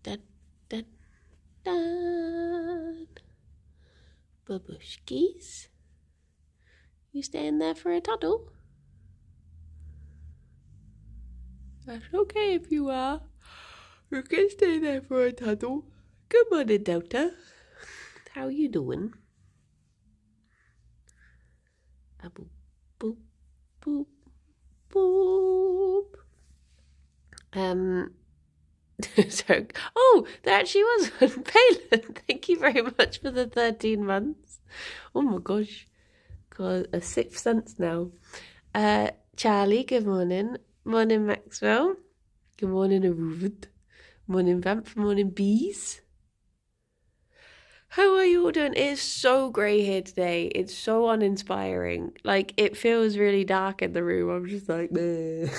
da, da, da. Babushkis, you staying there for a toddle? That's okay if you are. You can stay there for a toddle. Good morning, Delta. How you doing? A boop, boop, boop, boop. So, there actually was one. Palin, thank you very much for the 13 months. Oh my gosh, got a sixth sense now. Charlie, good morning. Morning, Maxwell. Good morning, Aruvid. Morning, Vamp. Morning, Bees. How are you all doing? It is so grey here today. It's so uninspiring. Like, it feels really dark in the room. I'm just like, bleh.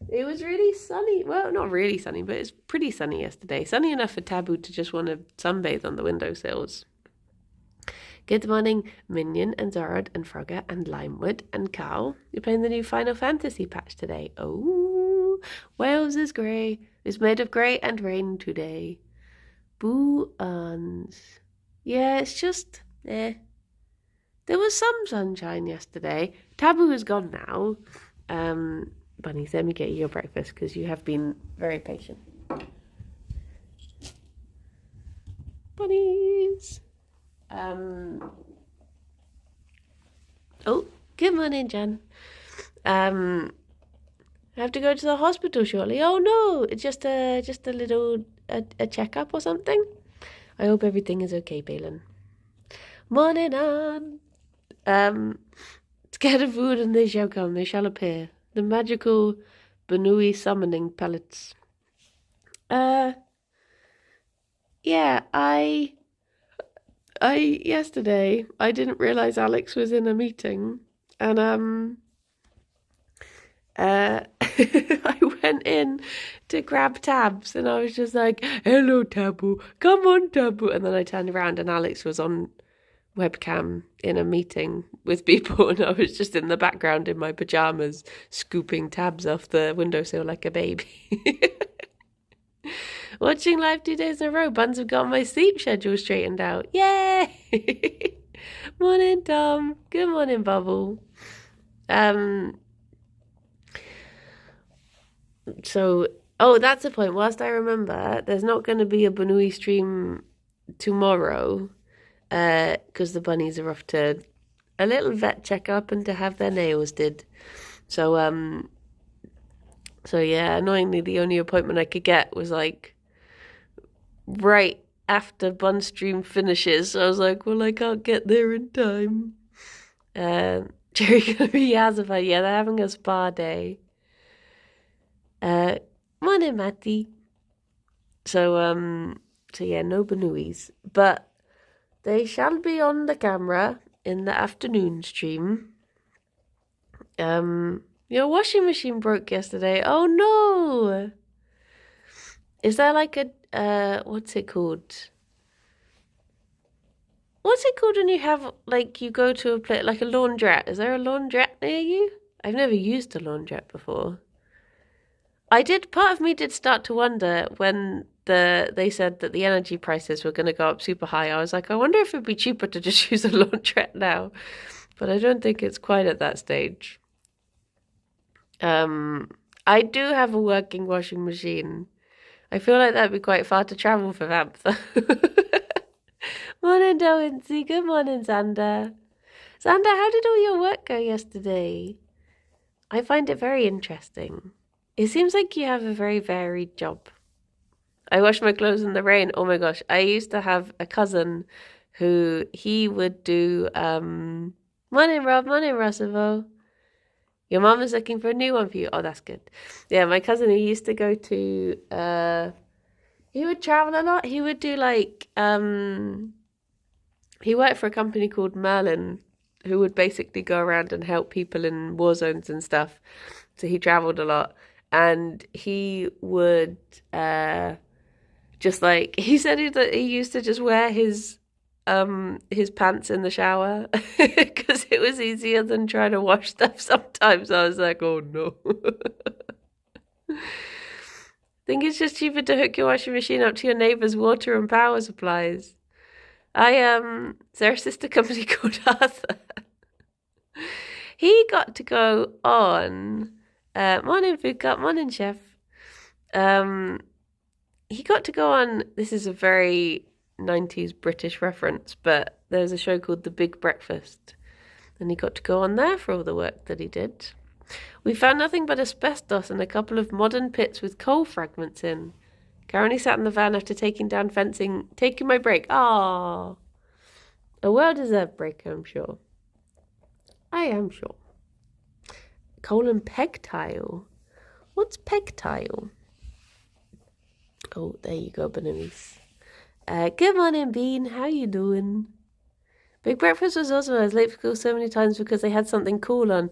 It was really sunny. Well, not really sunny, but it's pretty sunny yesterday. Sunny enough for Taboo to just want to sunbathe on the windowsills. Good morning, Minion and Zorod and Frogger and Limewood and Carl. You're playing the new Final Fantasy patch today. Oh, Wales is grey. It's made of grey and rain today. Buns. Yeah, it's just, There was some sunshine yesterday. Taboo is gone now. Bunnies, let me get you your breakfast because you have been very patient. Bunnies. Oh, good morning, Jan. I have to go to the hospital shortly. Oh no, it's just a little a checkup or something. I hope everything is okay, Balin. Morning, Anne. Scared of food and they shall come, they shall appear. The magical Banui summoning pellets. Yeah, yesterday I didn't realise Alex was in a meeting, and I went in to grab tabs, and I was just like, "Hello, Taboo, come on, Taboo," and then I turned around and Alex was on webcam in a meeting with people, and I was just in the background in my pajamas scooping tabs off the windowsill like a baby. Watching live 2 days in a row. Buns have got my sleep schedule straightened out. Yay! Morning, Tom. Good morning, Bubble. So, that's the point. Whilst I remember, there's not going to be a Banui stream tomorrow, because the bunnies are off to a little vet checkup and to have their nails did. So yeah, annoyingly, the only appointment I could get was like right after Bun stream finishes. So I was like, well, I can't get there in time. Gerry gonna be Yazava. Yeah, they're having a spa day. Morning, Matty. So yeah, no Banuis, but they shall be on the camera in the afternoon stream. Your washing machine broke yesterday. Oh no! Is there like a what's it called? What's it called when you have like you go to a place like a laundrette? Is there a laundrette near you? I've never used a laundrette before. Part of me did start to wonder when they said that the energy prices were going to go up super high. I was like, I wonder if it'd be cheaper to just use a laundrette now. But I don't think it's quite at that stage. I do have a working washing machine. I feel like that'd be quite far to travel for Vamp, though. Morning, Dowinsy. Good morning, Xander. Xander, how did all your work go yesterday? I find it very interesting. It seems like you have a very varied job. I wash my clothes in the rain. Oh my gosh. I used to have a cousin who he would do, morning, Rob. Morning, Rossavo. Your mom is looking for a new one for you. Oh, that's good. Yeah, my cousin, he used to go to, he would travel a lot. He would do like, he worked for a company called Merlin, who would basically go around and help people in war zones and stuff. So he traveled a lot. And he would just like, he said that he used to just wear his pants in the shower because it was easier than trying to wash stuff sometimes. I was like, oh no. Think it's just cheaper to hook your washing machine up to your neighbour's water and power supplies. Is there a sister company called Arthur? He got to go on. Morning, food cup. Morning, chef. He got to go on. This is a very 90s British reference, but there's a show called The Big Breakfast, and he got to go on there for all the work that he did. We found nothing but asbestos and a couple of modern pits with coal fragments in. Currently sat in the van after taking down fencing, taking my break. Ah, a well-deserved break, I'm sure. I am sure. Coal and peg tile. What's peg tile? Oh, there you go, Bernice. Good morning, Bean. How you doing? Big Breakfast was awesome. I was late for school so many times because they had something cool on.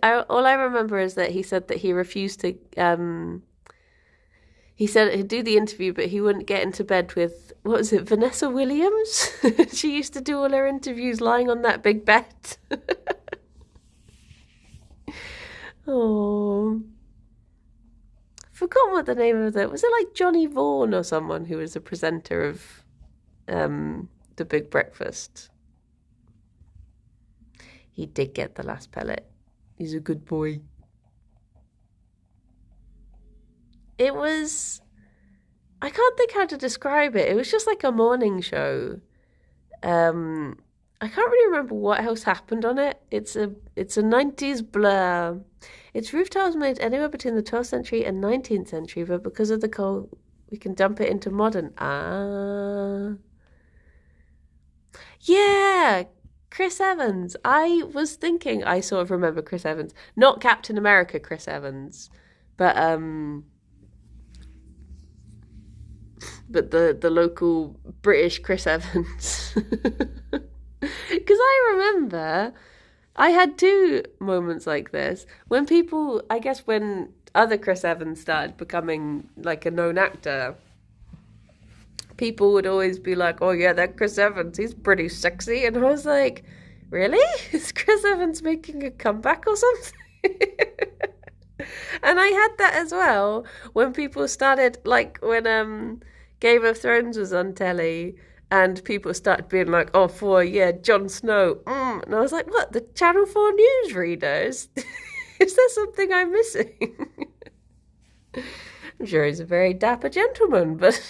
All I remember is that he said that he refused to. He said he'd do the interview, but he wouldn't get into bed with, what was it, Vanessa Williams? She used to do all her interviews lying on that big bed. Oh. Forgotten what the name of it was. It like Johnny Vaughan or someone who was a presenter of The Big Breakfast? He did get the last pellet. He's a good boy. It was, I can't think how to describe it. It was just like a morning show. I can't really remember what else happened on it. It's a 90s blur. Its roof tiles made anywhere between the 12th century and 19th century, but because of the coal, we can dump it into modern. Ah. Yeah, Chris Evans. I was thinking I sort of remember Chris Evans. Not Captain America Chris Evans, but the local British Chris Evans. Because I remember I had two moments like this when people, I guess when other Chris Evans started becoming like a known actor, people would always be like, oh yeah, that Chris Evans, he's pretty sexy. And I was like, really? Is Chris Evans making a comeback or something? And I had that as well when people started, like when Game of Thrones was on telly, and people started being like, oh, Jon Snow. And I was like, what, the Channel 4 newsreaders? Is there something I'm missing? I'm sure he's a very dapper gentleman, but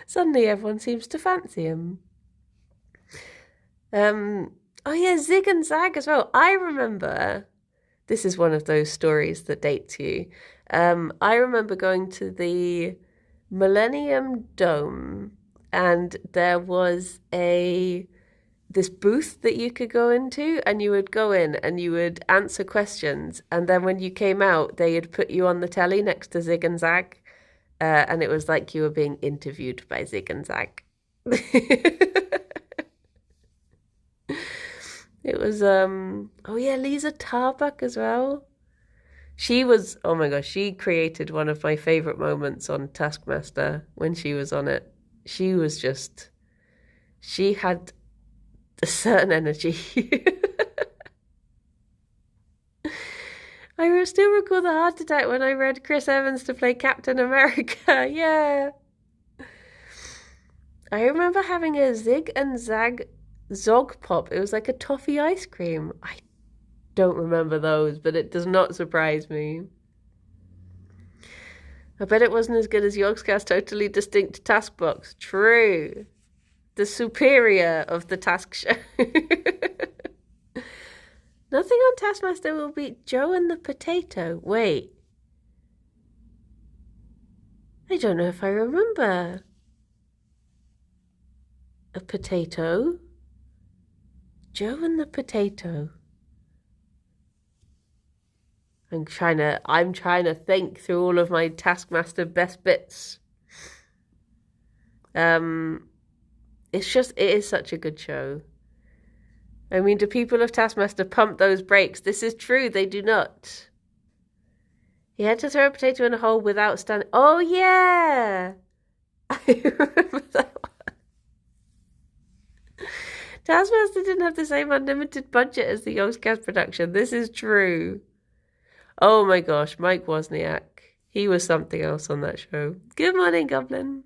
suddenly everyone seems to fancy him. Oh yeah, Zig and Zag as well. I remember, this is one of those stories that dates you. I remember going to the Millennium Dome, and there was this booth that you could go into, and you would go in and you would answer questions, and then when you came out, they'd put you on the telly next to Zig and Zag, and it was like you were being interviewed by Zig and Zag. It was oh yeah, Lisa Tarbuck as well. She was, oh my gosh, she created one of my favorite moments on Taskmaster when she was on it. She was just, she had a certain energy. I still recall the heart attack when I read Chris Evans to play Captain America. Yeah. I remember having a Zig and Zag Zog Pop. It was like a toffee ice cream. I don't remember those, but it does not surprise me. I bet it wasn't as good as Yogscast's totally distinct task box. True. The superior of the task show. Nothing on Taskmaster will beat Joe and the Potato. Wait. I don't know if I remember. A potato? Joe and the Potato. I'm trying to think through all of my Taskmaster best bits. It is such a good show. I mean, do people of Taskmaster pump those brakes? This is true, they do not. He had to throw a potato in a hole without standing. Oh yeah! I remember that one. Taskmaster didn't have the same unlimited budget as the Yogscast production. This is true. Oh my gosh, Mike Wozniak. He was something else on that show. Good morning, Goblin.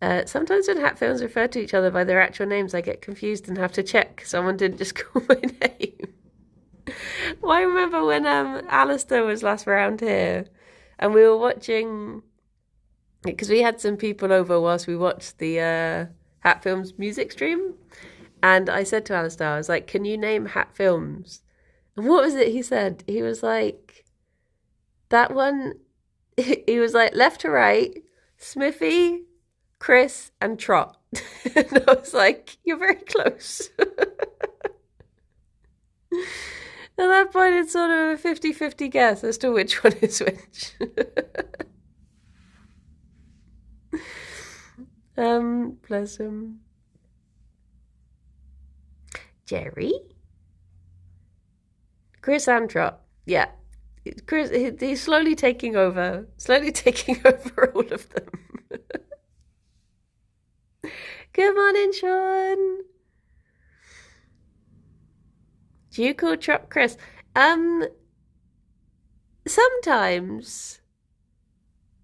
Sometimes when Hatfields refer to each other by their actual names, I get confused and have to check someone didn't just call my name. Well, I remember when Alistair was last round here and we were watching, because we had some people over whilst we watched the Hat Films music stream, and I said to Alistair, I was like, can you name Hat Films? And what was it he said? He was like, that one, he was like, left to right, Smithy, Chris, and Trot. And I was like, you're very close. At that point, it's sort of a 50-50 guess as to which one is which. Bless him. Gerry? Chris and Trot. Yeah. Chris, he's slowly taking over all of them. Good morning, Sean. Do you call Trot Chris? Sometimes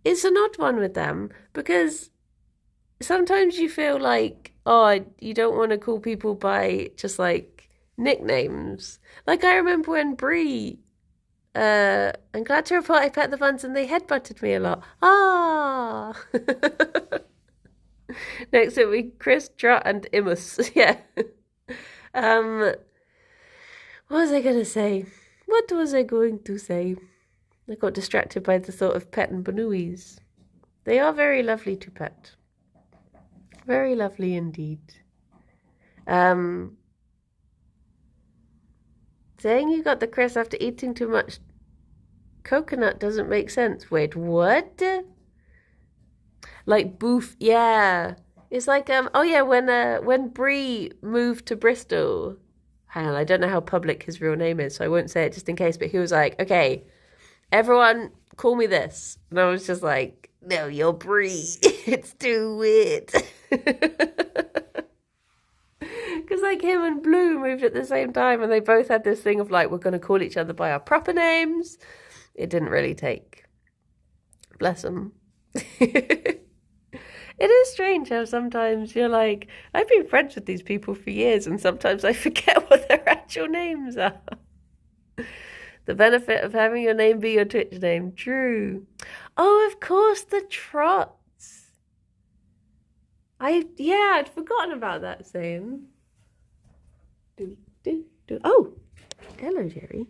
it's an odd one with them because sometimes you feel like, oh, you don't want to call people by just like nicknames. Like I remember when Bree, I'm glad to report I pet the buns and they headbutted me a lot. Ah. Next it'll be Chris, Trot, and Imus. Yeah. What was I going to say? What was I going to say? I got distracted by the thought of pet and Banuis. They are very lovely to pet. Very lovely indeed. Saying you got the Chris after eating too much coconut doesn't make sense. Wait, what? Like boof, yeah. It's like oh yeah, when Bree moved to Bristol. Hang on, I don't know how public his real name is, so I won't say it just in case, but he was like, okay, everyone call me this. And I was just like, no, you're Bree. It's too weird. Because like him and Blue moved at the same time and they both had this thing of like, we're going to call each other by our proper names. It didn't really take. Bless them. It is strange how sometimes you're like, I've been friends with these people for years and sometimes I forget what their actual names are. The benefit of having your name be your Twitch name. True. Oh, of course, the Trots. I'd forgotten about that saying. Oh, hello, Gerry.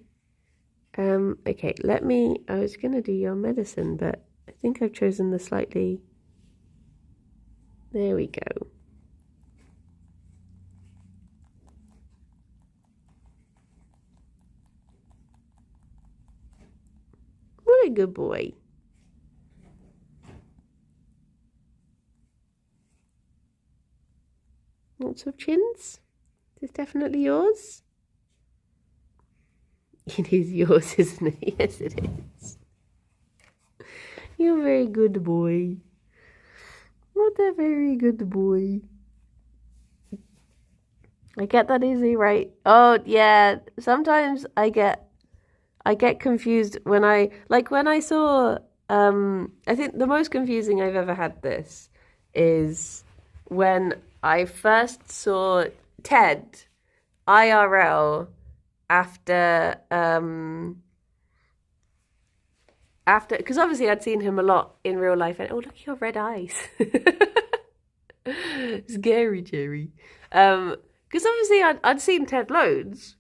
Okay, I was going to do your medicine, but I think I've chosen the slightly... There we go. What a good boy. Lots of chins. Is definitely yours? It is yours, isn't it? Yes, it is. You're a very good boy. What a very good boy. I get that easy, right? Oh, yeah. Sometimes I get confused when I saw, I think the most confusing I've ever had this is when I first saw Ted IRL after, because obviously I'd seen him a lot in real life, and oh, look at your red eyes. Scary, Gerry. Because obviously I'd seen Ted loads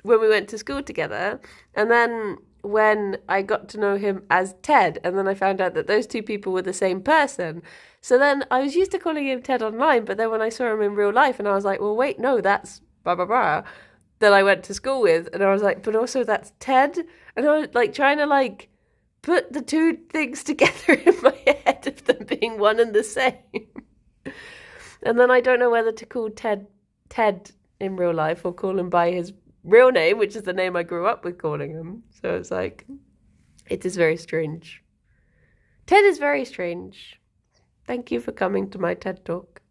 when we went to school together, and then when I got to know him as Ted, and then I found out that those two people were the same person. So then I was used to calling him Ted online, but then when I saw him in real life, and I was like, well, wait, no, that's blah, blah, blah, that I went to school with, and I was like, but also that's Ted, and I was like trying to like put the two things together in my head of them being one and the same. And then I don't know whether to call Ted in real life or call him by his real name, which is the name I grew up with calling him. So it's like, it is very strange. Ted is very strange. Thank you for coming to my TED Talk.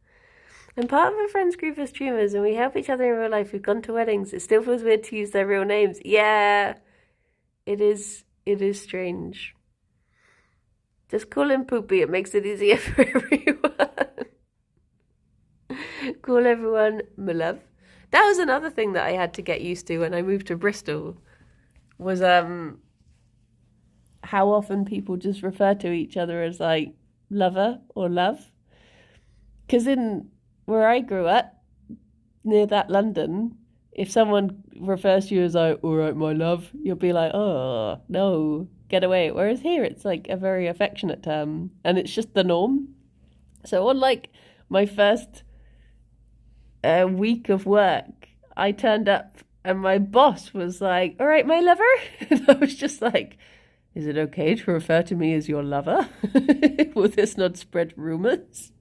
I'm part of a friends group of streamers and we help each other in real life. We've gone to weddings. It still feels weird to use their real names. Yeah, it is strange. Just call him Poopy. It makes it easier for everyone. Call everyone my love. That was another thing that I had to get used to when I moved to Bristol. Was how often people just refer to each other as like lover or love. Because in where I grew up, near that London, if someone refers to you as like, all right, my love, you'll be like, oh, no, get away. Whereas here, it's like a very affectionate term, and it's just the norm. So on like my first week of work, I turned up and my boss was like, all right, my lover. And I was just like, is it okay to refer to me as your lover? Will this not spread rumors?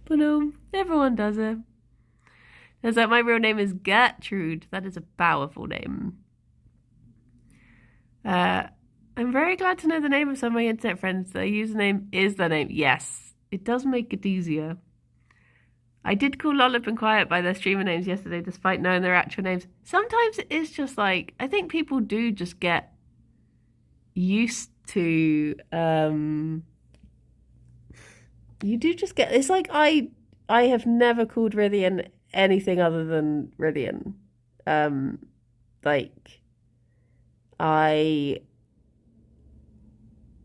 But no, everyone does it. It's like, my real name is Gertrude. That is a powerful name. I'm very glad to know the name of some of my internet friends. Their username is their name. Yes, it does make it easier. I did call Lollip and Quiet by their streamer names yesterday, despite knowing their actual names. Sometimes it's just like, I think people do just get used to, you do just get, it's like I have never called Rythian anything other than Rythian.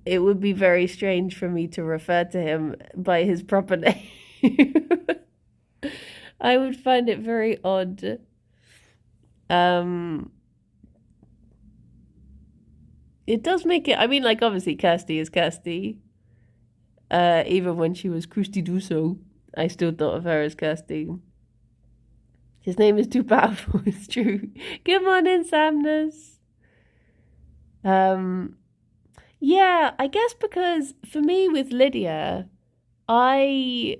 It would be very strange for me to refer to him by his proper name. I would find it very odd. It does make it, I mean, like, obviously Kirsty is Kirsty. Even when she was Kirsty Duso, I still thought of her as Kirsty. His name is too powerful, it's true. Good morning, Samnus. Yeah, I guess because for me with Lydia, I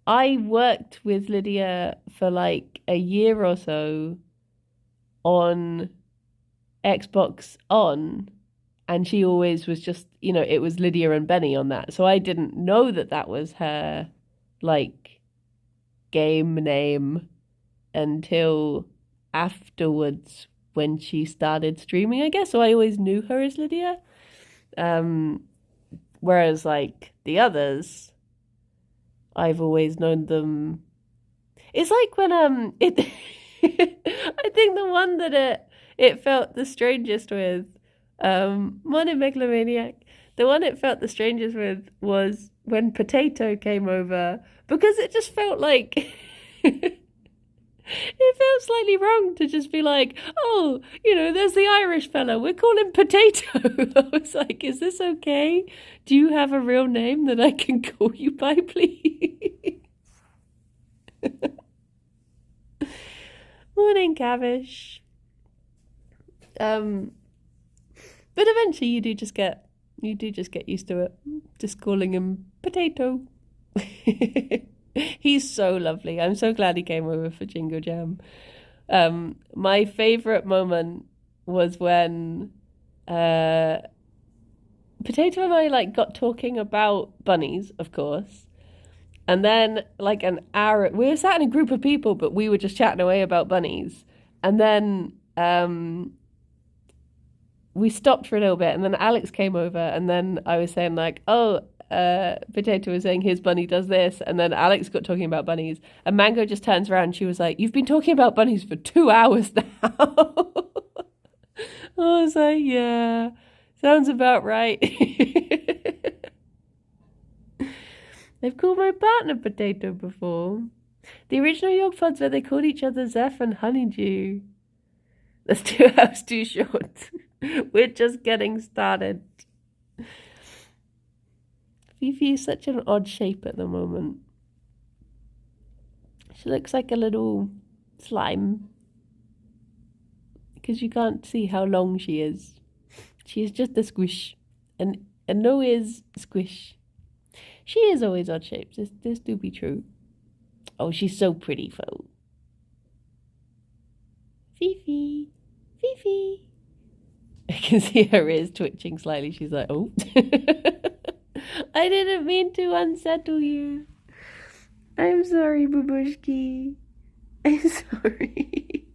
worked with Lydia for like a year or so on Xbox On, and she always was just, you know, it was Lydia and Benny on that. So I didn't know that that was her like game name until afterwards when she started streaming, I guess. So I always knew her as Lydia. Whereas like the others, I've always known them. It's like when I think the one that it felt the strangest with, Morning Megalomaniac. The one it felt the strangest with was when Potato came over, because it just felt like it felt slightly wrong to just be like, oh, you know, there's the Irish fella, we'll call him Potato. I was like, is this okay? Do you have a real name that I can call you by, please? Morning, Cavish. But eventually you do just get used to it. Just calling him Potato. He's so lovely. I'm so glad he came over for Jingo Jam. My favourite moment was when Potato and I like got talking about bunnies, of course. And then like an hour, we were sat in a group of people, but we were just chatting away about bunnies. And then we stopped for a little bit, and then Alex came over, and then I was saying like, oh, Potato was saying his bunny does this, and then Alex got talking about bunnies, and Mango just turns around and she was like, you've been talking about bunnies for 2 hours now. I was like, yeah, sounds about right. They've called my partner Potato before. The original York pods where they called each other Zeph and Honeydew. That's 2 hours too short. We're just getting started. Fifi is such an odd shape at the moment. She looks like a little slime. Because you can't see how long she is. She is just a squish. And no is squish. She is always odd shapes. This do be true. Oh, she's so pretty, though. Fifi. Fifi. I can see her ears twitching slightly. She's like, oh. I didn't mean to unsettle you. I'm sorry, Babushki. I'm sorry.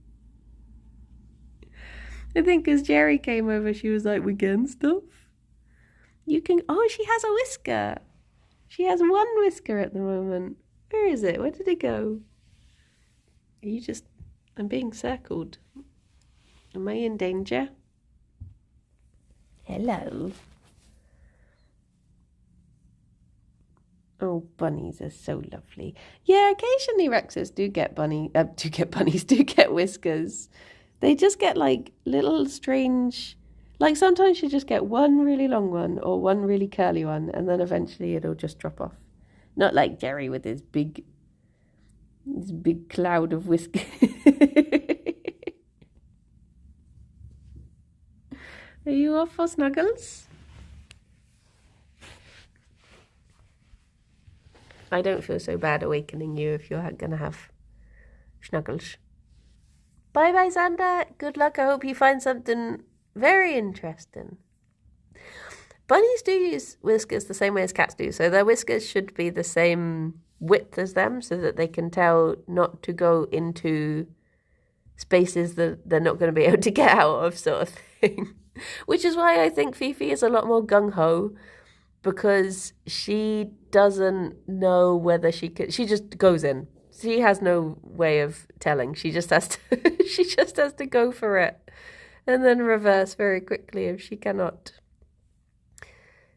I think because Gerry came over, she was like, we getting stuff? You can... Oh, she has a whisker. She has one whisker at the moment. Where is it? Where did it go? Are you just... I'm being circled. Am I in danger? Hello. Oh, bunnies are so lovely. Yeah, occasionally Rexes do get whiskers. They just get like little strange, like sometimes you just get one really long one or one really curly one, and then eventually it'll just drop off. Not like Gerry with his big cloud of whiskers. Are you off for snuggles? I don't feel so bad awakening you if you're going to have snuggles. Bye-bye, Xander. Good luck. I hope you find something very interesting. Bunnies do use whiskers the same way as cats do, so their whiskers should be the same width as them so that they can tell not to go into spaces that they're not going to be able to get out of, sort of thing. Which is why I think Fifi is a lot more gung-ho, because she doesn't know whether she could. She just goes in. She has no way of telling. She just has to. She just has to go for it, and then reverse very quickly if she cannot.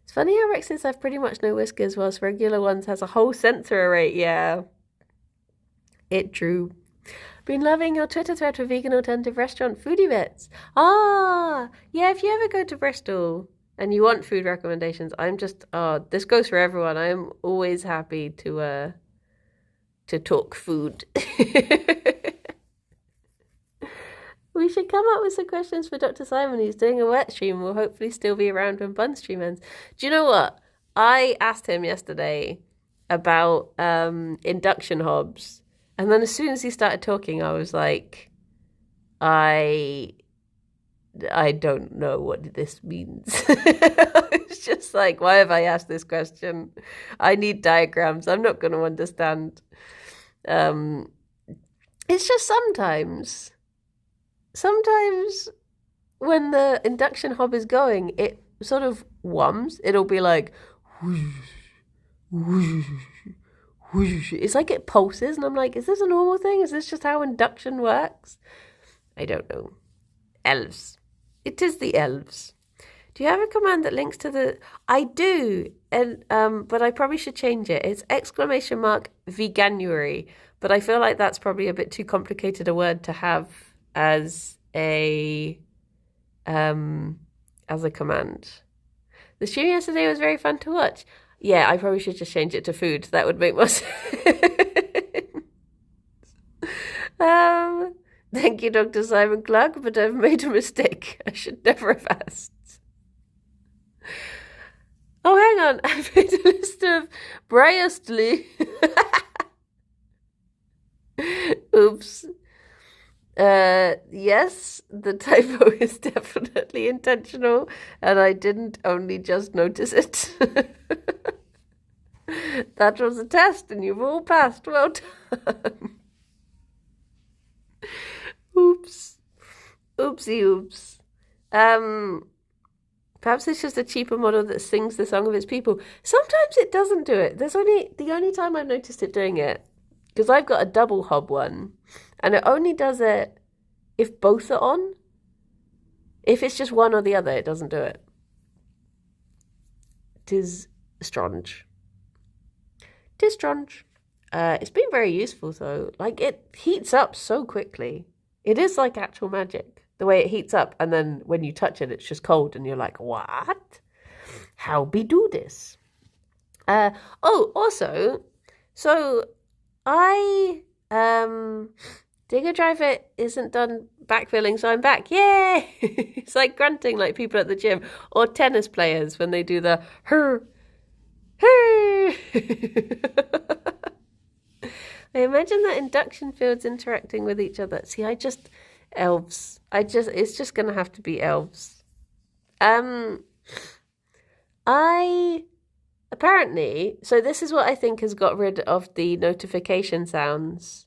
It's funny how Rexes have pretty much no whiskers, whilst regular ones has a whole sensor array. Yeah, it true. Been loving your Twitter thread for vegan alternative restaurant foodie bits. Ah, yeah. If you ever go to Bristol and you want food recommendations, this goes for everyone. I am always happy to talk food. We should come up with some questions for Dr. Simon, who's doing a wet stream. Will hopefully still be around when Bun stream ends. Do you know what? I asked him yesterday about induction hobs, and then as soon as he started talking, I was like, I don't know what this means. It's just like, why have I asked this question? I need diagrams. I'm not going to understand. It's just sometimes when the induction hob is going, it sort of whums. It'll be like, whoosh, whoosh, whoosh. It's like it pulses, and I'm like, is this a normal thing? Is this just how induction works? I don't know. Elves. It is the elves. Do you have a command that links to the... I do, and but I probably should change it. It's !veganuary, but I feel like that's probably a bit too complicated a word to have as a command. The stream yesterday was very fun to watch. Yeah, I probably should just change it to food. That would make more sense. Thank you, Dr. Simon Clark, but I've made a mistake. I should never have asked. Oh, hang on. I've made a list of Briastly. Oops. Yes, the typo is definitely intentional, and I didn't only just notice it. That was a test, and you've all passed. Well done. Oops. Oopsie oops. Perhaps it's just a cheaper model that sings the song of its people. Sometimes it doesn't do it. The only time I've noticed it doing it, because I've got a double hob one, and it only does it if both are on. If it's just one or the other, it doesn't do it. Tis strange. Tis strange. It's been very useful though. Like, it heats up so quickly. It is like actual magic. The way it heats up, and then when you touch it, it's just cold, and you're like, what? How we do this? Also, so I Digger Driver isn't done backfilling, so I'm back. Yay! It's like grunting like people at the gym, or tennis players when they do the her. I imagine that induction fields interacting with each other. See, elves. It's just gonna have to be elves. So this is what I think has got rid of the notification sounds.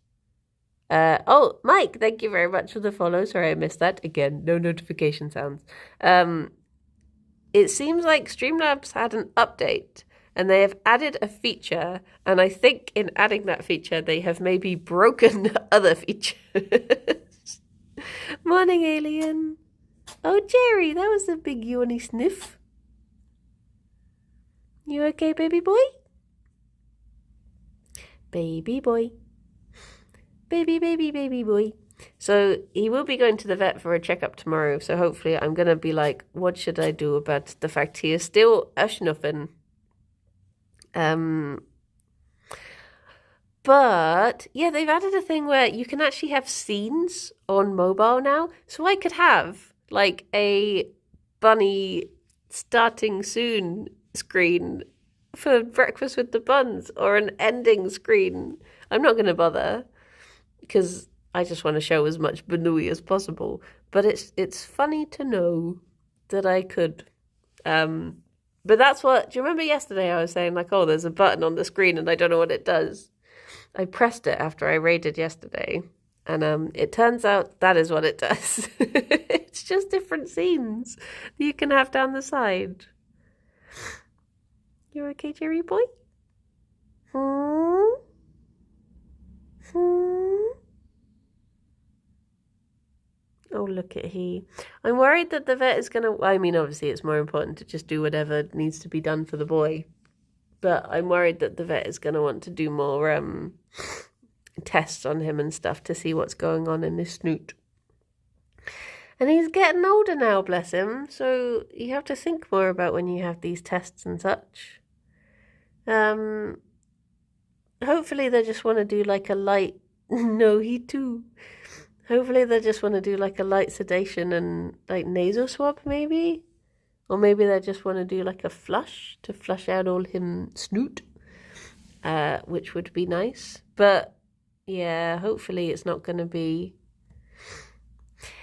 Mike, thank you very much for the follow. Sorry, I missed that. Again, no notification sounds. it seems like Streamlabs had an update and they have added a feature, and I think in adding that feature they have maybe broken other features. Morning, alien. Oh, Gerry, that was a big yawny sniff. You okay, baby boy? Baby boy. Baby boy. So he will be going to the vet for a checkup tomorrow. So hopefully I'm going to be like, what should I do about the fact he is still a schnuffen? But yeah, they've added a thing where you can actually have scenes on mobile now. So I could have like a bunny starting soon screen for breakfast with the buns or an ending screen. I'm not going to bother because I just want to show as much Banui as possible. But it's funny to know that I could. But that's what, do you remember yesterday I was saying like, oh, there's a button on the screen and I don't know what it does. I pressed it after I raided yesterday, and it turns out that is what it does. It's just different scenes that you can have down the side. You okay, Gerry boy? Hmm? Oh, look at he. I'm worried that the vet is going to... I mean, obviously, it's more important to just do whatever needs to be done for the boy. But I'm worried that the vet is going to want to do more tests on him and stuff to see what's going on in his snoot. And he's getting older now, bless him. So you have to think more about when you have these tests and such. Hopefully they just want to do like a light... No, he too. Hopefully they just want to do like a light sedation and like nasal swab maybe. Or maybe they just want to do like a flush to flush out all him snoot, which would be nice. But yeah, hopefully it's not going to be...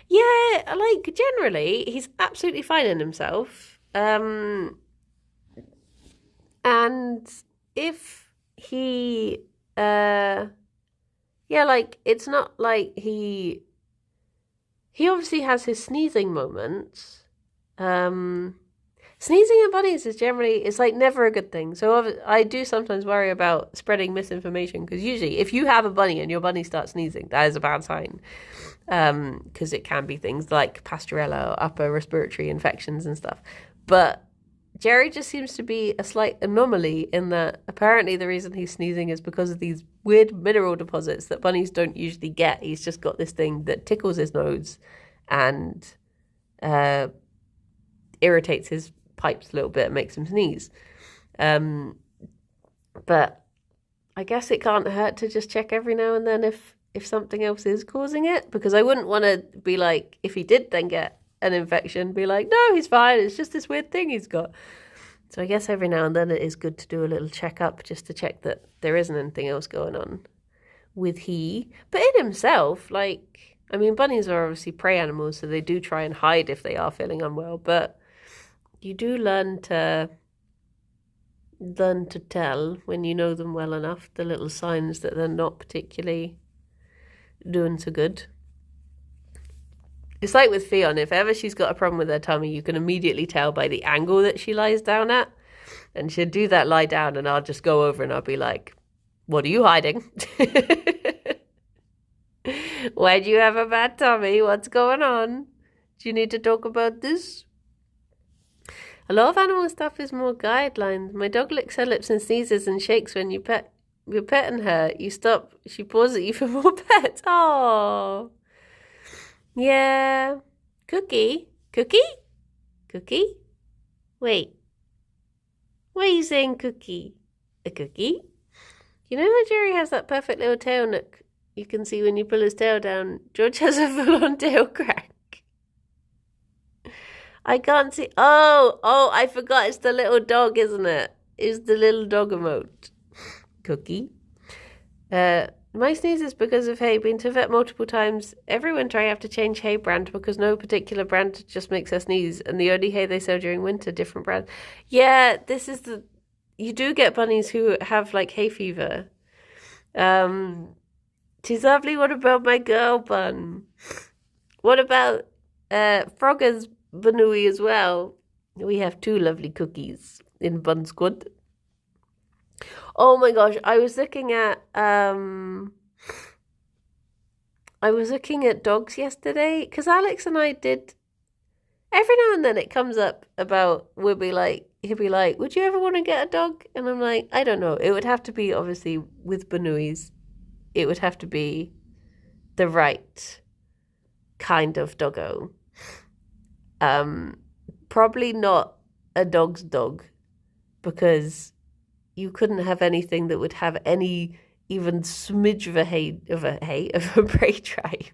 Yeah, like generally he's absolutely fine in himself. And if he... yeah, like it's not like he obviously has his sneezing moments. Sneezing in bunnies is generally, it's like never a good thing. So I do sometimes worry about spreading misinformation because usually if you have a bunny and your bunny starts sneezing, that is a bad sign. Because it can be things like Pasteurella or upper respiratory infections and stuff. But Gerry just seems to be a slight anomaly in that apparently the reason he's sneezing is because of these weird mineral deposits that bunnies don't usually get. He's just got this thing that tickles his nose and irritates his pipes a little bit and makes him sneeze. But I guess it can't hurt to just check every now and then if something else is causing it, because I wouldn't want to be like, if he did then get an infection, be like, no, he's fine, it's just this weird thing he's got. So I guess every now and then it is good to do a little checkup just to check that there isn't anything else going on with he. But in himself, like, I mean, bunnies are obviously prey animals, so they do try and hide if they are feeling unwell, but you do learn to tell when you know them well enough, the little signs that they're not particularly doing so good. It's like with Ffion, if ever she's got a problem with her tummy, you can immediately tell by the angle that she lies down at. And she'll do that lie down and I'll just go over and I'll be like, what are you hiding? Why do you have a bad tummy? What's going on? Do you need to talk about this? A lot of animal stuff is more guidelines. My dog licks her lips and sneezes and shakes when you're petting her. You stop, she paws at you for more pets. Oh. Yeah. Cookie? Cookie? Cookie? Wait. Why are you saying cookie? A cookie? You know how Gerry has that perfect little tail nook you can see when you pull his tail down? George has a full-on tail crack. I can't see. Oh, I forgot. It's the little dog, isn't it? It's the little dog emote. Cookie. My sneeze is because of hay. Been to vet multiple times. Every winter I have to change hay brand because no particular brand just makes her sneeze. And the only hay they sell during winter, different brand. Yeah, this is the... You do get bunnies who have like hay fever. She's lovely. What about my girl bun? What about Frogger's Banui as well? We have 2 lovely cookies in Bun Squad. Oh my gosh, I was looking at dogs yesterday because Alex and I did. Every now and then it comes up about he'll be like, would you ever want to get a dog? And I'm like, I don't know. It would have to be obviously with Banuis. It would have to be the right kind of doggo. Probably not a dog's dog, because you couldn't have anything that would have any even smidge of a prey drive.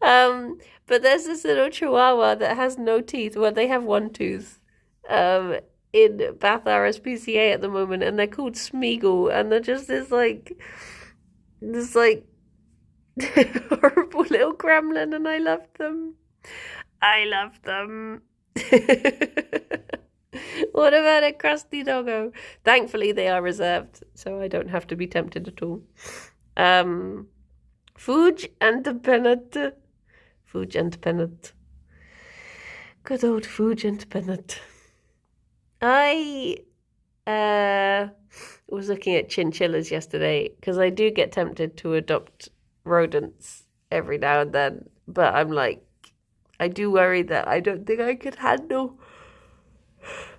But there's this little chihuahua that has no teeth. Well, they have one tooth. In Bath RSPCA at the moment, and they're called Smeagol, and they're just this horrible little gremlin, and I love them. What about a crusty doggo? Thankfully, they are reserved, so I don't have to be tempted at all. Fooge and Bennett. Good old Fooge and Bennett. I was looking at chinchillas yesterday because I do get tempted to adopt rodents every now and then, but I'm like, I do worry that I don't think I could handle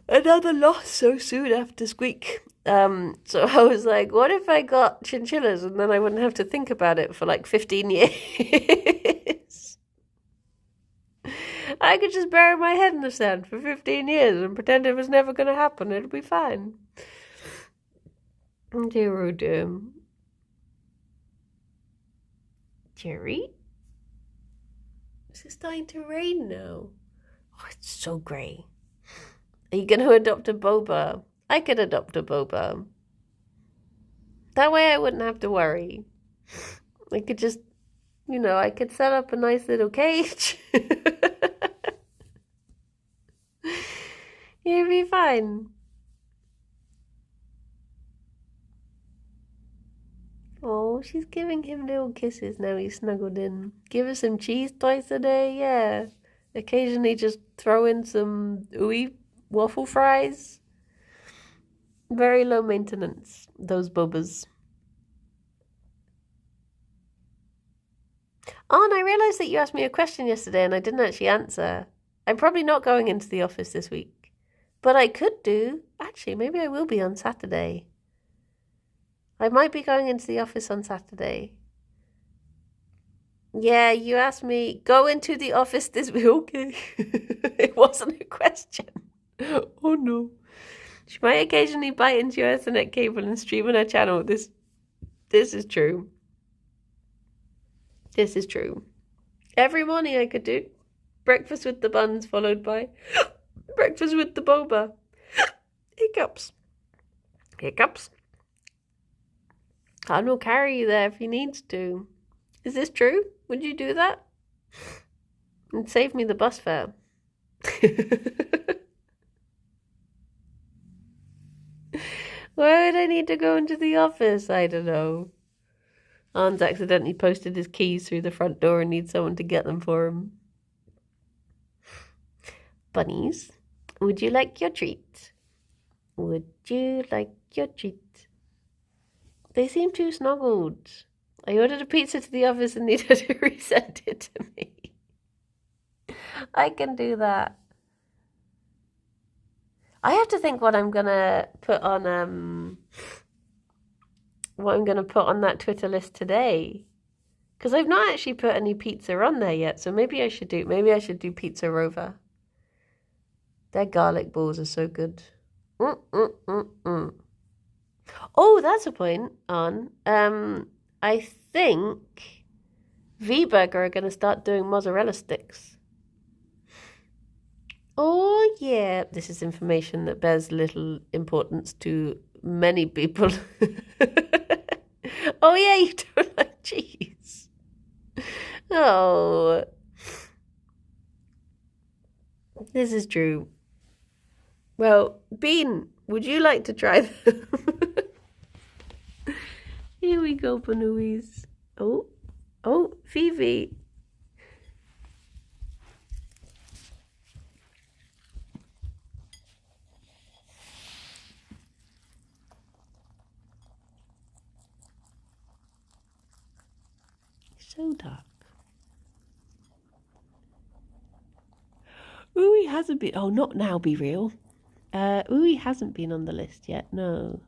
another loss so soon after Squeak. So I was like, what if I got chinchillas and then I wouldn't have to think about it for like 15 years? I could just bury my head in the sand for 15 years and pretend it was never going to happen. It'll be fine. Dear, oh dear. Gerry? Is it starting to rain now? Oh, it's so grey. Are you going to adopt a boba? I could adopt a boba. That way I wouldn't have to worry. I could just, I could set up a nice little cage. You'd be fine. Oh, she's giving him little kisses now he's snuggled in. Give her some cheese twice a day, yeah. Occasionally just throw in some ooey waffle fries. Very low maintenance, those bobas. Oh, and I realised that you asked me a question yesterday and I didn't actually answer. I'm probably not going into the office this week, but I could do. Actually, maybe I will be on Saturday. I might be going into the office on Saturday. Yeah, you asked me, go into the office this week. Okay. It wasn't a question. Oh no. She might occasionally bite into your Ethernet cable and stream on her channel. This is true. This is true. Every morning I could do breakfast with the buns followed by breakfast with the boba. Hiccups. I will carry you there if he needs to. Is this true? Would you do that? And save me the bus fare. Why would I need to go into the office? I don't know. Arn's accidentally posted his keys through the front door and needs someone to get them for him. Bunnies, would you like your treat? Would you like your treat? They seem too snuggled. I ordered a pizza to the office and needed to resend it to me. I can do that. I have to think what I'm gonna put on that Twitter list today, because I've not actually put any pizza on there yet. So maybe I should do Pizza Rover. Their garlic balls are so good. Oh, that's a point on. I think V-Burger are going to start doing mozzarella sticks. Oh, yeah. This is information that bears little importance to many people. Oh, yeah, you don't like cheese. Oh. This is true. Well, Bean, would you like to try them? Here we go, Banuis. Oh, Phoebe. so dark. Ooey hasn't been... Oh, not now, be real. Ooey hasn't been on the list yet, no.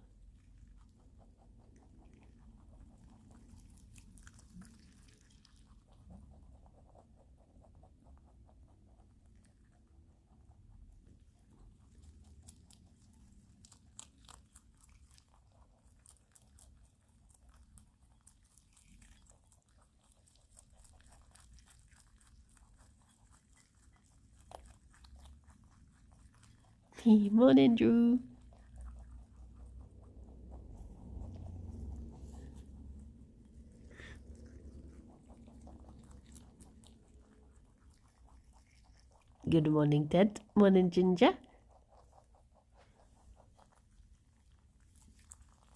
Morning, Drew. Good morning, Ted. Morning, Ginger.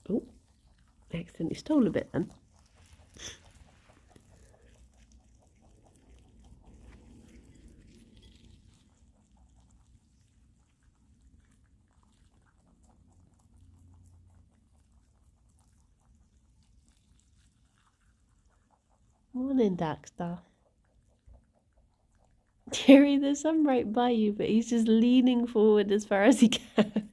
Oh, I accidentally stole a bit then. Morning, Darkstar. Gerry, there's some right by you, but he's just leaning forward as far as he can.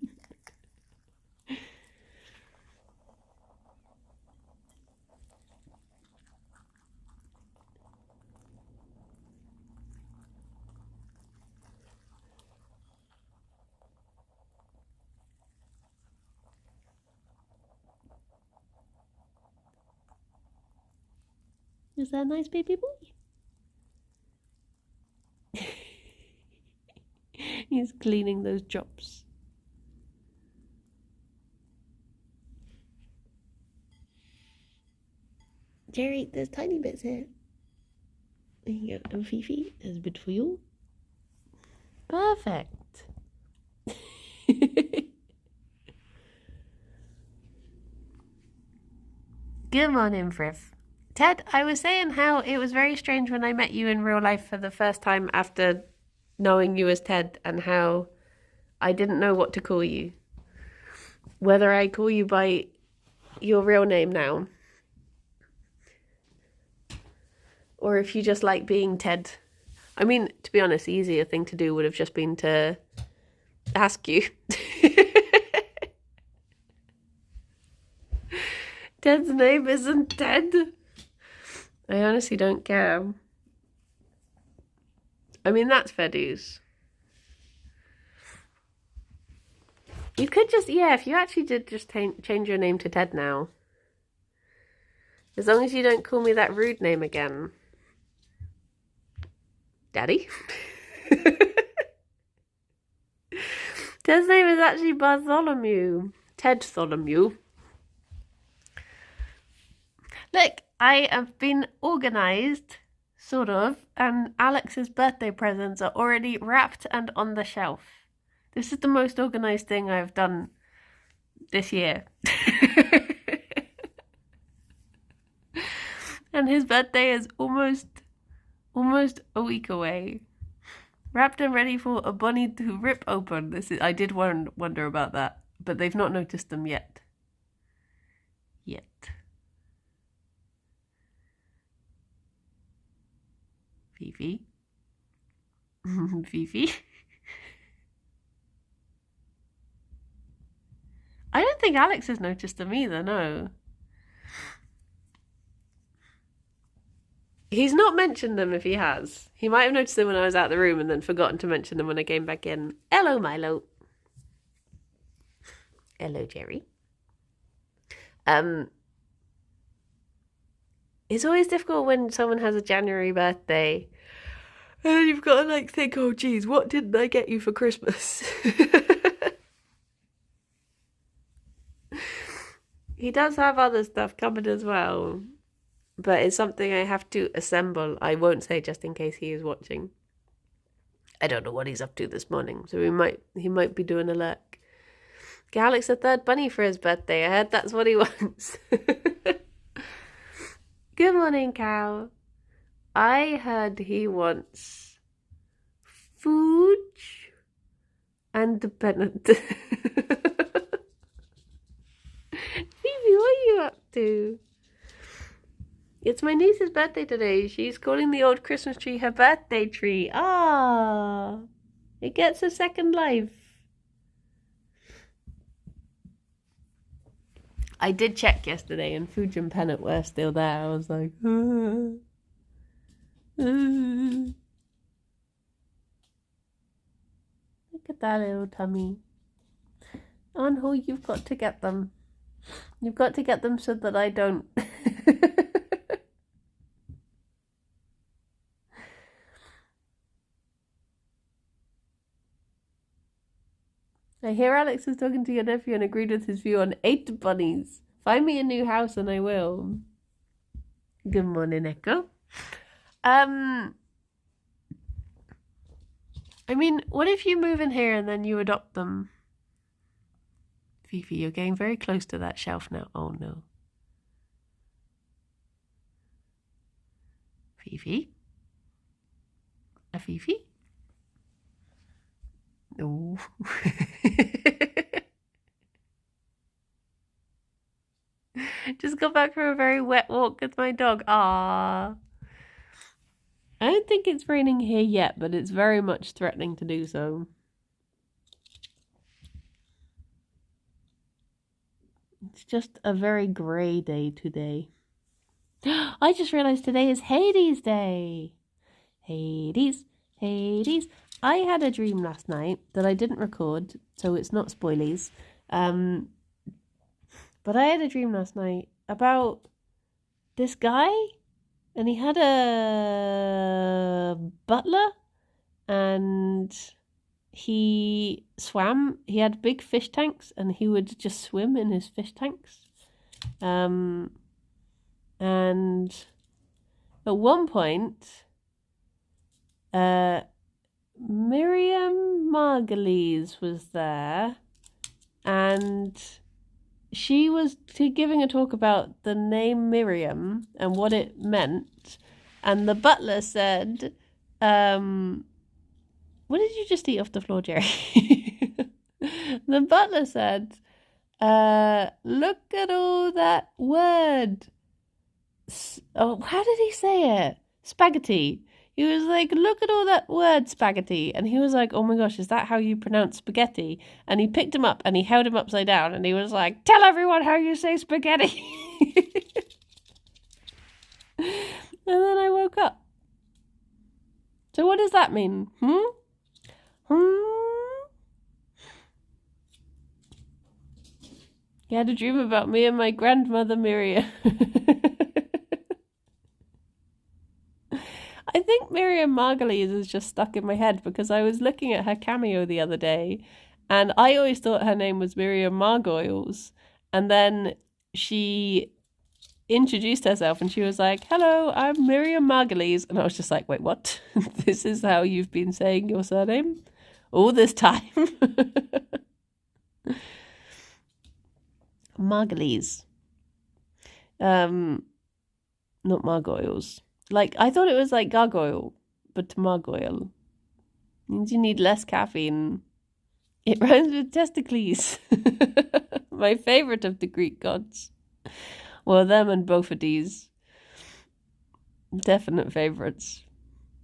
Is that a nice baby boy? He's cleaning those chops. Gerry, there's tiny bits here. There you go. And Fifi, there's a bit for you. Perfect. Good morning, Friv. Ted, I was saying how it was very strange when I met you in real life for the first time after knowing you as Ted, and how I didn't know what to call you. Whether I call you by your real name now, or if you just like being Ted. I mean, to be honest, the easier thing to do would have just been to ask you. Ted's name isn't Ted. I honestly don't care. I mean, that's fair dues. You could just, yeah, if you actually did just change your name to Ted now. As long as you don't call me that rude name again. Daddy? Ted's name is actually Bartholomew. Ted Tholomew. Look, I have been organised, sort of, and Alex's birthday presents are already wrapped and on the shelf. This is the most organised thing I've done this year. And his birthday is almost a week away. Wrapped and ready for a bunny to rip open. I did wonder about that, but they've not noticed them yet. Fifi. Fifi. I don't think Alex has noticed them either, no. He's not mentioned them if he has. He might have noticed them when I was out the room and then forgotten to mention them when I came back in. Hello, Milo. Hello, Gerry. It's always difficult when someone has a January birthday. And then you've got to like think, oh geez, what didn't I get you for Christmas? He does have other stuff coming as well. But it's something I have to assemble. I won't say just in case he is watching. I don't know what he's up to this morning, so he might be doing a lurk. Get Alex a third bunny for his birthday. I heard that's what he wants. Good morning, cow. I heard he wants food and the pennant. Phoebe, what are you up to? It's my niece's birthday today. She's calling the old Christmas tree her birthday tree. Ah, it gets a second life. I did check yesterday and Fuji and Pennant were still there. I was like, look at that little tummy. Anho, you've got to get them. You've got to get them so that I don't. I hear Alex is talking to your nephew and agreed with his view on 8 bunnies. Find me a new house and I will. Good morning, Echo. I mean, what if you move in here and then you adopt them? Fifi, you're getting very close to that shelf now. Oh, no. Fifi? A Fifi? Oh. Just got back from a very wet walk with my dog. Ah. I don't think it's raining here yet, but it's very much threatening to do so. It's just a very grey day today. I just realised today is Hades Day. Hades, Hades. I had a dream last night that I didn't record, so it's not spoilies. But I had a dream last night about this guy, and he had a butler, and he swam. He had big fish tanks, and he would just swim in his fish tanks. And at one point, Miriam Margulies was there, and she was giving a talk about the name Miriam and what it meant. And the butler said, what did you just eat off the floor, Gerry? The butler said, look at all that word. Oh, how did he say it? Spaghetti. He was like, look at all that word, spaghetti. And he was like, oh my gosh, is that how you pronounce spaghetti? And he picked him up and he held him upside down and he was like, tell everyone how you say spaghetti. And then I woke up. So what does that mean? He had a dream about me and my grandmother Miriam. I think Miriam Margulies is just stuck in my head because I was looking at her cameo the other day and I always thought her name was Miriam Margoyles. And then she introduced herself and she was like, hello, I'm Miriam Margulies. And I was just like, wait, what? This is how you've been saying your surname all this time? Margulies. Not Margoyles. Like, I thought it was like gargoyle, but margoyle. Means you need less caffeine. It rhymes with testicles. My favourite of the Greek gods. Well, them and Bophades. Definite favourites.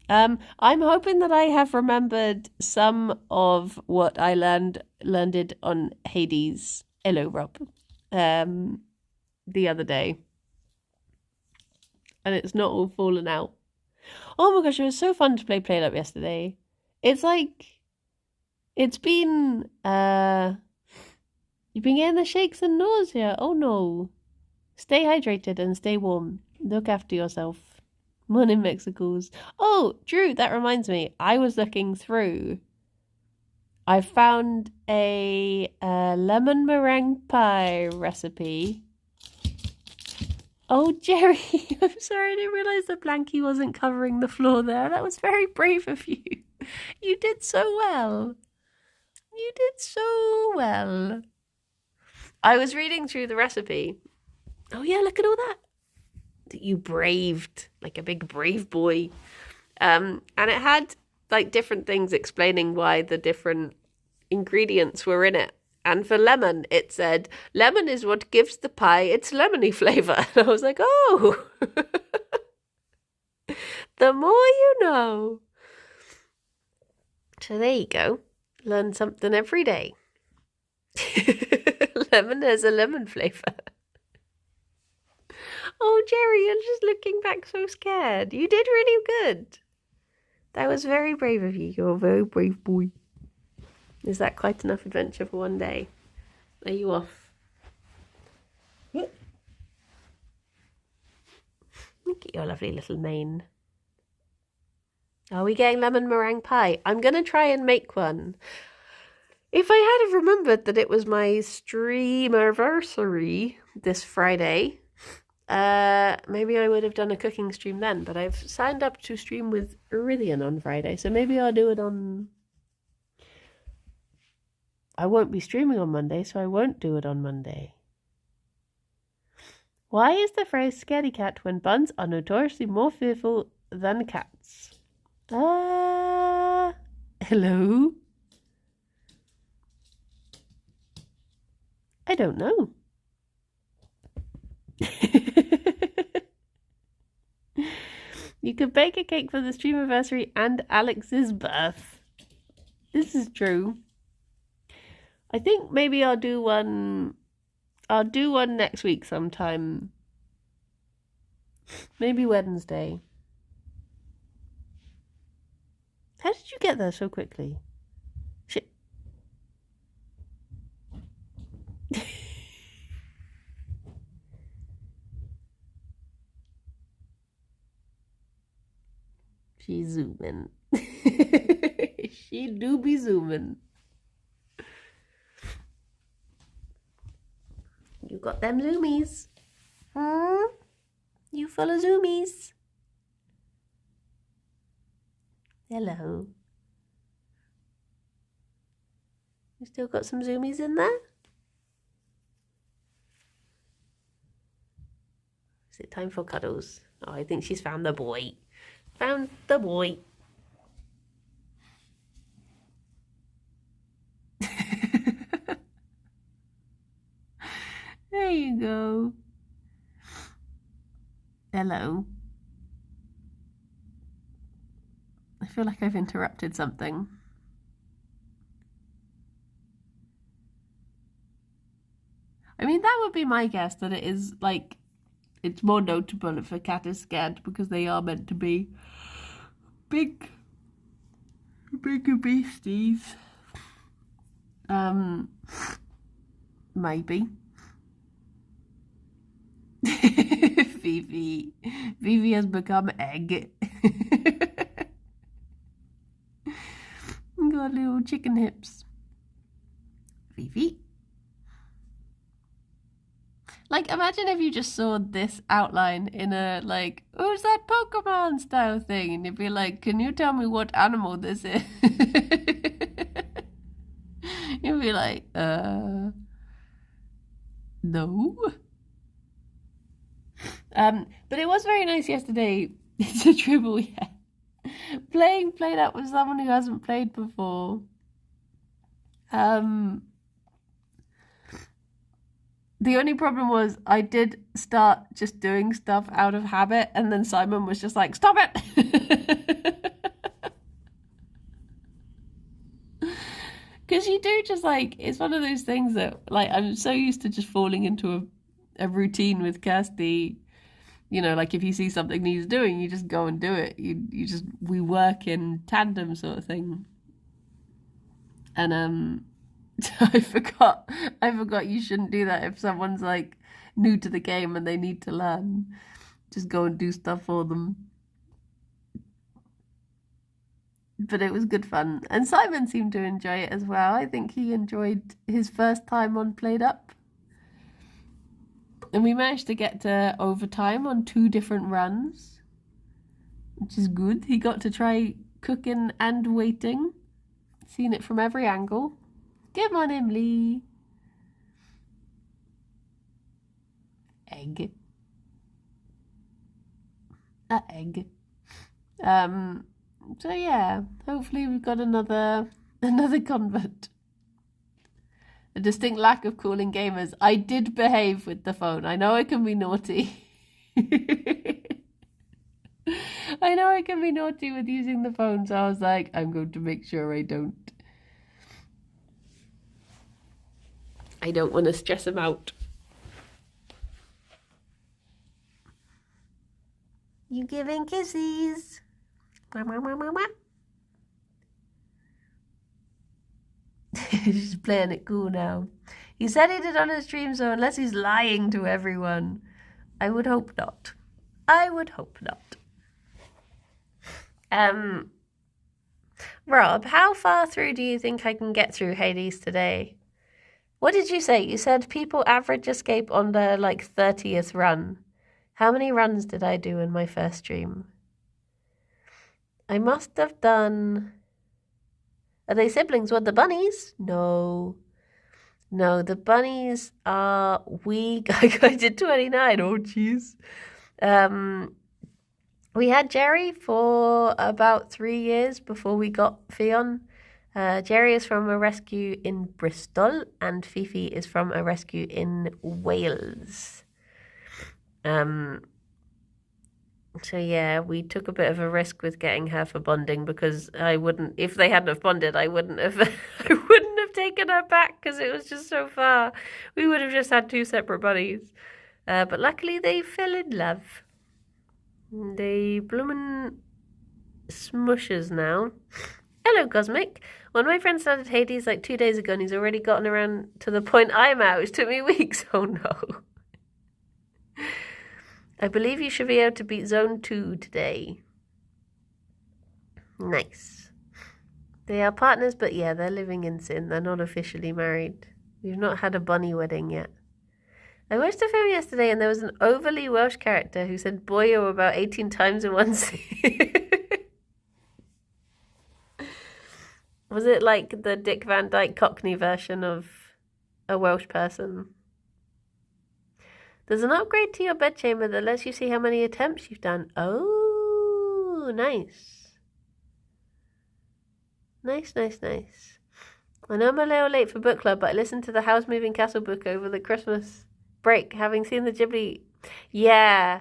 I'm hoping that I have remembered some of what I learned on Hades. Hello, Rob. The other day. And it's not all fallen out. Oh my gosh, it was so fun to play Play Up yesterday. It's like, it's been, you've been getting the shakes and nausea. Oh no. Stay hydrated and stay warm. Look after yourself. Morning Mexicals. Oh, Drew, that reminds me. I was looking through. I found a lemon meringue pie recipe. Oh, Gerry, I'm sorry, I didn't realise the blankie wasn't covering the floor there. That was very brave of you. You did so well. You did so well. I was reading through the recipe. Oh, yeah, look at all that. That you braved, like a big brave boy. And it had, like, different things explaining why the different ingredients were in it. And for lemon, it said, lemon is what gives the pie its lemony flavour. And I was like, oh, the more you know. So there you go. Learn something every day. Lemon has a lemon flavour. Oh, Gerry, you're just looking back so scared. You did really good. That was very brave of you. You're a very brave boy. Is that quite enough adventure for one day? Are you off? Look at your lovely little mane. Are we getting lemon meringue pie? I'm going to try and make one. If I had have remembered that it was my stream anniversary this Friday, maybe I would have done a cooking stream then, but I've signed up to stream with Iridian on Friday, so maybe I'll do it on... I won't be streaming on Monday, so I won't do it on Monday. Why is the phrase scaredy cat when buns are notoriously more fearful than cats? Hello? I don't know. You could bake a cake for the stream anniversary and Alex's birth. This is true. I think maybe I'll do one next week sometime. Maybe Wednesday. How did you get there so quickly? Shit. She's zooming. She do be zooming. You got them zoomies. You full of zoomies. Hello. You still got some zoomies in there? Is it time for cuddles? Oh, I think she's found the boy. Found the boy. There you go. Hello. I feel like I've interrupted something. I mean, that would be my guess, that it is like, it's more notable if a cat is scared because they are meant to be big beasties. Maybe. Vivi has become egg. Got little chicken hips. Vivi. Like, imagine if you just saw this outline in a, like, who's that Pokemon style thing? And you'd be like, can you tell me what animal this is? You'd be like, no. But it was very nice yesterday to dribble, yeah. Played up with someone who hasn't played before. The only problem was I did start just doing stuff out of habit, and then Simon was just like, stop it! Because you do just like, it's one of those things that, like, I'm so used to just falling into a routine with Kirsty. You know, like if you see something he's doing, you just go and do it. We work in tandem sort of thing. And I forgot you shouldn't do that if someone's like new to the game and they need to learn. Just go and do stuff for them. But it was good fun. And Simon seemed to enjoy it as well. I think he enjoyed his first time on Played Up. And we managed to get to overtime on 2 different runs, which is good. He got to try cooking and waiting. Seen it from every angle. Come on, Emily. Egg. Egg. So yeah, hopefully we've got another convert. A distinct lack of cooling gamers. I did behave with the phone. I know I can be naughty. I know I can be naughty with using the phone, so I was like, I'm going to make sure I don't. I don't want to stress him out. You giving kisses? She's playing it cool now. He said he did on his stream, so unless he's lying to everyone, I would hope not. I would hope not. Rob, how far through do you think I can get through Hades today? What did you say? You said people average escape on their 30th run. How many runs did I do in my first stream? I must have done... Are they siblings? What, the bunnies? No. No, the bunnies are weak. I did 29. Oh, jeez. We had Gerry for about 3 years before we got Ffion. Gerry is from a rescue in Bristol and Fifi is from a rescue in Wales. So yeah, we took a bit of a risk with getting her for bonding because if they hadn't have bonded, I wouldn't have taken her back because it was just so far. We would have just had 2 separate bunnies. But luckily they fell in love. They bloomin' smushes now. Hello, Cosmic. One of my friends started Hades 2 days ago and he's already gotten around to the point I'm at, which took me weeks. Oh no. I believe you should be able to beat Zone 2 today. Nice. They are partners, but yeah, they're living in sin. They're not officially married. We've not had a bunny wedding yet. I watched a film yesterday and there was an overly Welsh character who said boyo about 18 times in one scene. Was it like the Dick Van Dyke Cockney version of a Welsh person? There's an upgrade to your bedchamber that lets you see how many attempts you've done. Oh, nice. Nice, nice, nice. I know I'm a little late for book club, but I listened to the House Moving Castle book over the Christmas break, having seen the Ghibli. Yeah,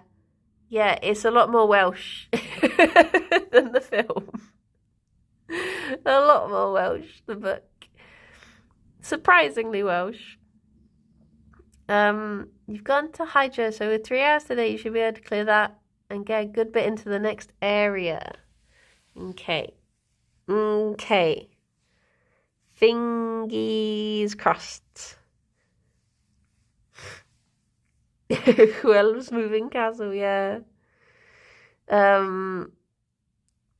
it's a lot more Welsh than the film. A lot more Welsh, the book. Surprisingly Welsh. You've gone to Hydra, so with 3 hours today, you should be able to clear that and get a good bit into the next area. Okay. Fingers crossed. Welsh Moving Castle, yeah.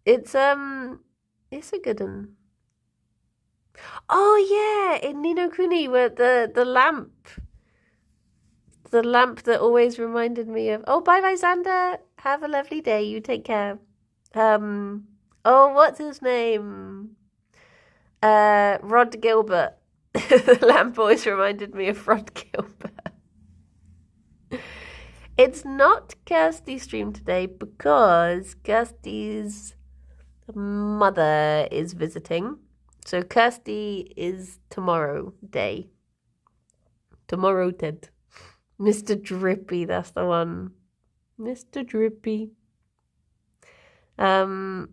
It's a good one. Oh yeah, in Ni no Kuni, where the lamp. The lamp that always reminded me of... Oh, bye-bye, Xander. Have a lovely day. You take care. Oh, what's his name? Rod Gilbert. The lamp always reminded me of Rod Gilbert. It's not Kirsty's stream today because Kirsty's mother is visiting. So Kirsty is tomorrow day. Tomorrow, Ted. Mr. Drippy, that's the one. Mr. Drippy. I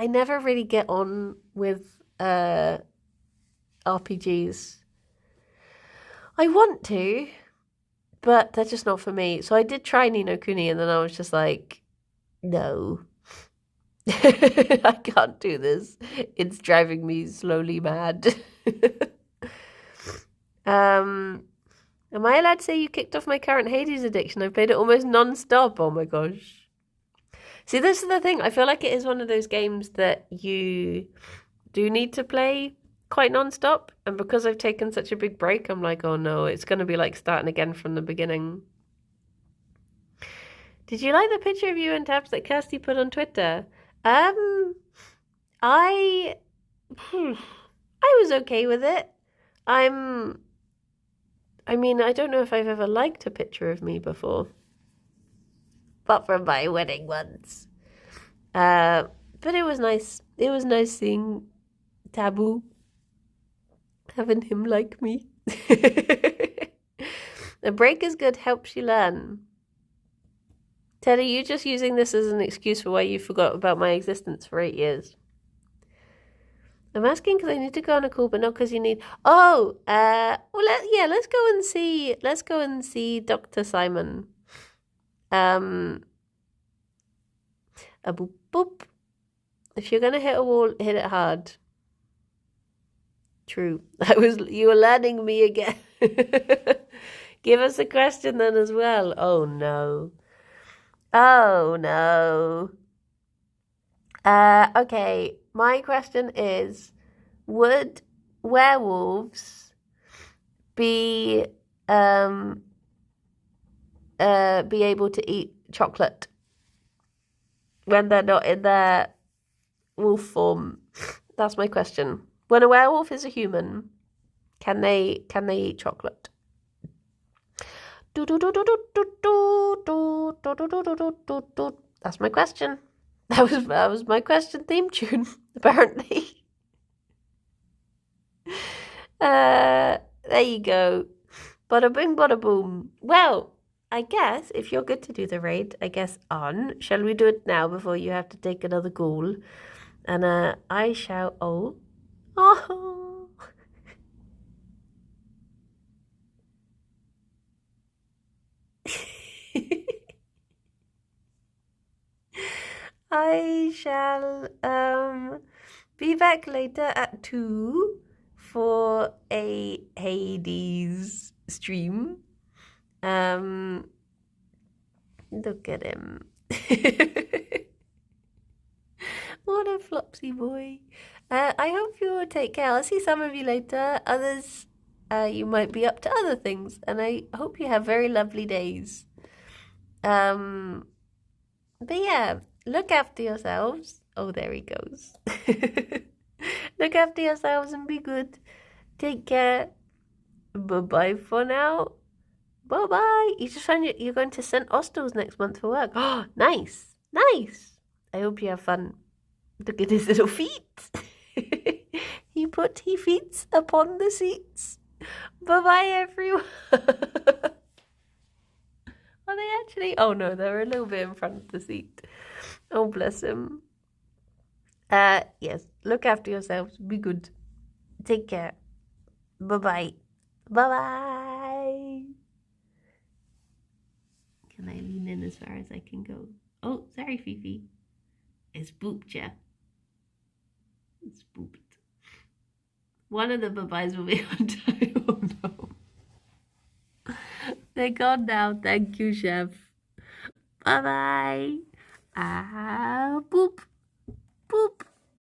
never really get on with RPGs. I want to, but they're just not for me. So I did try Ni no Kuni and then I was just like, no. I can't do this. It's driving me slowly mad. Am I allowed to say you kicked off my current Hades addiction? I've played it almost non-stop. Oh my gosh. See, this is the thing. I feel like it is one of those games that you do need to play quite non-stop. And because I've taken such a big break, I'm like, oh no, it's going to be like starting again from the beginning. Did you like the picture of you and Tabs that Kirsty put on Twitter? I was okay with it. I don't know if I've ever liked a picture of me before. But from my wedding ones. But it was nice. It was nice seeing taboo having him like me. A break is good, helps you learn. Ted, are you just using this as an excuse for why you forgot about my existence for 8 years? I'm asking because I need to go on a call, but not because you need. Oh, well, let's go and see. Let's go and see Dr. Simon. A boop boop. If you're gonna hit a wall, hit it hard. True. You were learning me again. Give us a question then as well. Oh no. Oh no. Okay. My question is, would werewolves be able to eat chocolate when they're not in their wolf form? That's my question. When a werewolf is a human, can they eat chocolate? That's my question. That was my question theme tune, apparently. There you go. Bada bing, bada boom. Well, I guess if you're good to do the raid, I guess shall we do it now before you have to take another call? And I shall. Oh. I shall be back later at 2 for a Hades stream. Look at him. What a flopsy boy. I hope you will take care. I'll see some of you later. Others, you might be up to other things. And I hope you have very lovely days. But yeah, look after yourselves. Oh, there he goes. Look after yourselves and be good. Take care. Bye-bye for now. Bye-bye. You just found you're going to St. Austell's next month for work. Oh, nice. Nice. I hope you have fun. Look at his little feet. He put his feet upon the seats. Bye-bye, everyone. Are they actually? Oh, no, they're a little bit in front of the seat. Oh, bless him. Yes, look after yourselves. Be good. Take care. Bye-bye. Bye-bye. Can I lean in as far as I can go? Oh, sorry, Fifi. It's booped, yeah. It's booped. One of the bye-byes will be on time. Oh, no. They're gone now. Thank you, Chef. Bye-bye. Boop. Boop.